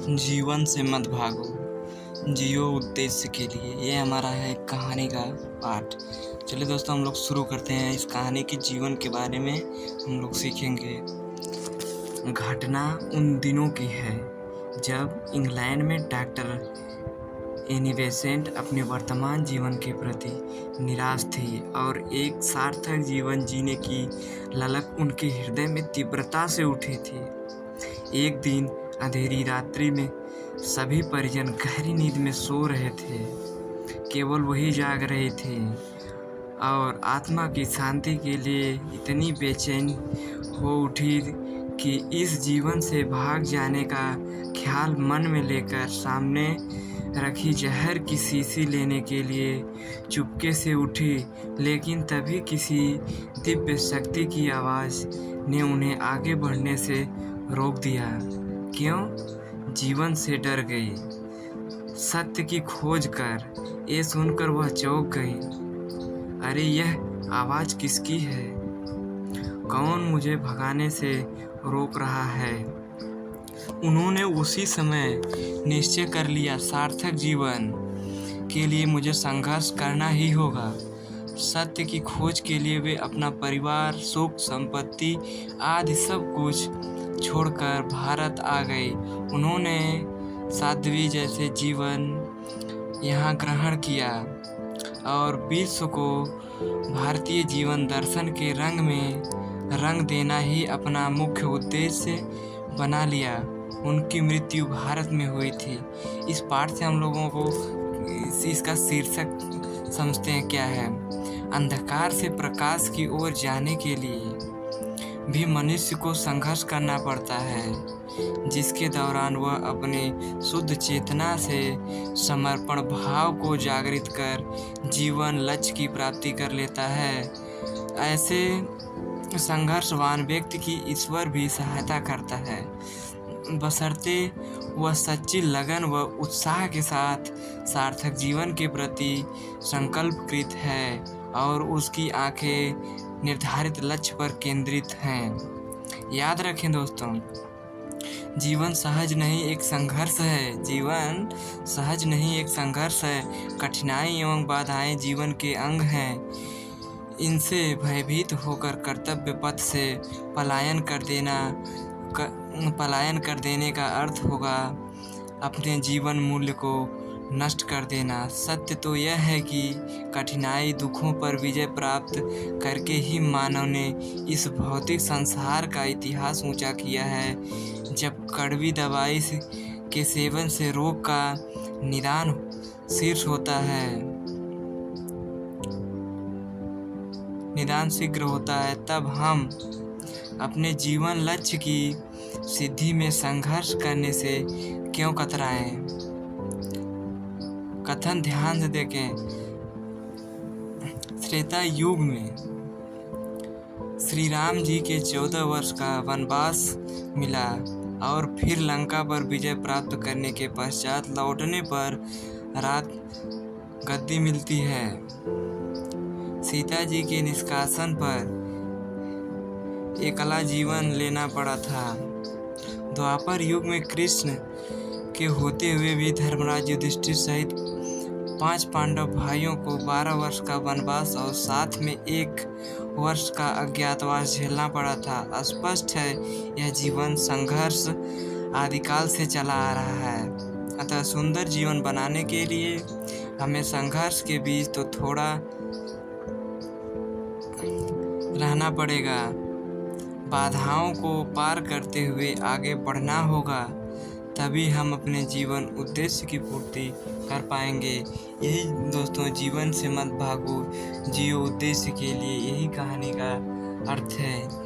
जीवन से मत भागो, जियो उद्देश्य के लिए। ये हमारा है कहानी का पार्ट। चलिए दोस्तों, हम लोग शुरू करते हैं। इस कहानी के जीवन के बारे में हम लोग सीखेंगे। घटना उन दिनों की है जब इंग्लैंड में डॉक्टर एनी बेसेंट अपने वर्तमान जीवन के प्रति निराश थी और एक सार्थक जीवन जीने की ललक उनके हृदय में तीव्रता से उठी थी। एक दिन अंधेरी रात्रि में सभी परिजन गहरी नींद में सो रहे थे। केवल वही जाग रहे थे और आत्मा की शांति के लिए इतनी बेचैन हो उठी कि इस जीवन से भाग जाने का ख्याल मन में लेकर सामने रखी जहर की शीशी लेने के लिए चुपके से उठी। लेकिन तभी किसी दिव्य शक्ति की आवाज़ ने उन्हें आगे बढ़ने से रोक दिया। क्यों? जीवन से डर गई। सत्य की खोज कर ये सुनकर वह चौंक गई। अरे, यह आवाज़ किसकी है? कौन मुझे भगाने से रोक रहा है? उन्होंने उसी समय निश्चय कर लिया, सार्थक जीवन के लिए मुझे संघर्ष करना ही होगा। सत्य की खोज के लिए वे अपना परिवार, सुख, संपत्ति आदि सब कुछ छोड़कर भारत आ गए। उन्होंने साध्वी जैसे जीवन यहाँ ग्रहण किया और विश्व को भारतीय जीवन दर्शन के रंग में रंग देना ही अपना मुख्य उद्देश्य बना लिया। उनकी मृत्यु भारत में हुई थी। इस पाठ से हम लोगों को इसका शीर्षक समझते हैं क्या है। अंधकार से प्रकाश की ओर जाने के लिए भी मनुष्य को संघर्ष करना पड़ता है, जिसके दौरान वह अपने शुद्ध चेतना से समर्पण भाव को जागृत कर जीवन लक्ष्य की प्राप्ति कर लेता है। ऐसे संघर्षवान व्यक्ति की ईश्वर भी सहायता करता है, बशर्ते वह सच्ची लगन व उत्साह के साथ सार्थक जीवन के प्रति संकल्पकृत है और उसकी आंखें निर्धारित लक्ष्य पर केंद्रित हैं। याद रखें दोस्तों, जीवन सहज नहीं एक संघर्ष है। जीवन सहज नहीं एक संघर्ष है। कठिनाई एवं बाधाएं जीवन के अंग हैं। इनसे भयभीत होकर कर्तव्य पथ से पलायन कर देने का अर्थ होगा अपने जीवन मूल्य को नष्ट कर देना। सत्य तो यह है कि कठिनाई दुखों पर विजय प्राप्त करके ही मानव ने इस भौतिक संसार का इतिहास ऊंचा किया है। जब कड़वी दवाई के सेवन से रोग का निदान शीघ्र होता है, तब हम अपने जीवन लक्ष्य की सिद्धि में संघर्ष करने से क्यों कतराएं। कथन ध्यान से देखें। त्रेता युग में श्री राम जी के 14 वर्ष का वनवास मिला और फिर लंका पर विजय प्राप्त करने के पश्चात लौटने पर रात गद्दी मिलती है। सीता जी के निष्कासन पर अकेला जीवन लेना पड़ा था। द्वापर युग में कृष्ण के होते हुए भी धर्मराज युधिष्ठिर सहित 5 पांडव भाइयों को 12 वर्ष का वनवास और साथ में 1 वर्ष का अज्ञातवास झेलना पड़ा था। स्पष्ट है यह जीवन संघर्ष आदिकाल से चला आ रहा है। अतः सुंदर जीवन बनाने के लिए हमें संघर्ष के बीच तो थोड़ा रहना पड़ेगा। बाधाओं को पार करते हुए आगे बढ़ना होगा, तभी हम अपने जीवन उद्देश्य की पूर्ति कर पाएंगे। यही दोस्तों, जीवन से मत भागो, जियो उद्देश्य के लिए, यही कहानी का अर्थ है।